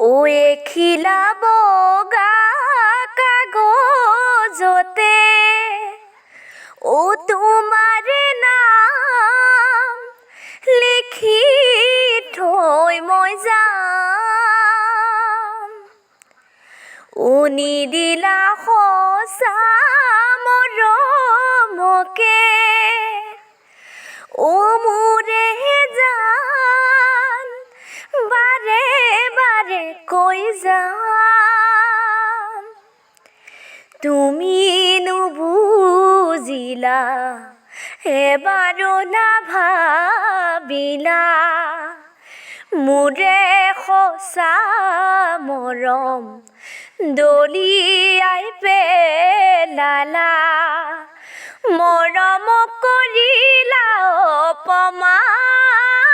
ও এখিলা বগা কাগজতে ও তোমাৰ নাম লিখি থৈ মই যাম। ও নিদিলা সঁচা মৰমকে ও মোৰে জান বাৰে বাৰে কৈ যাম। তুমি নুবুজিলা এবাৰো নাভাবিলা মোৰে সঁচা মৰম দলিয়াই পেলালা। মৰম কৰিলা অপমান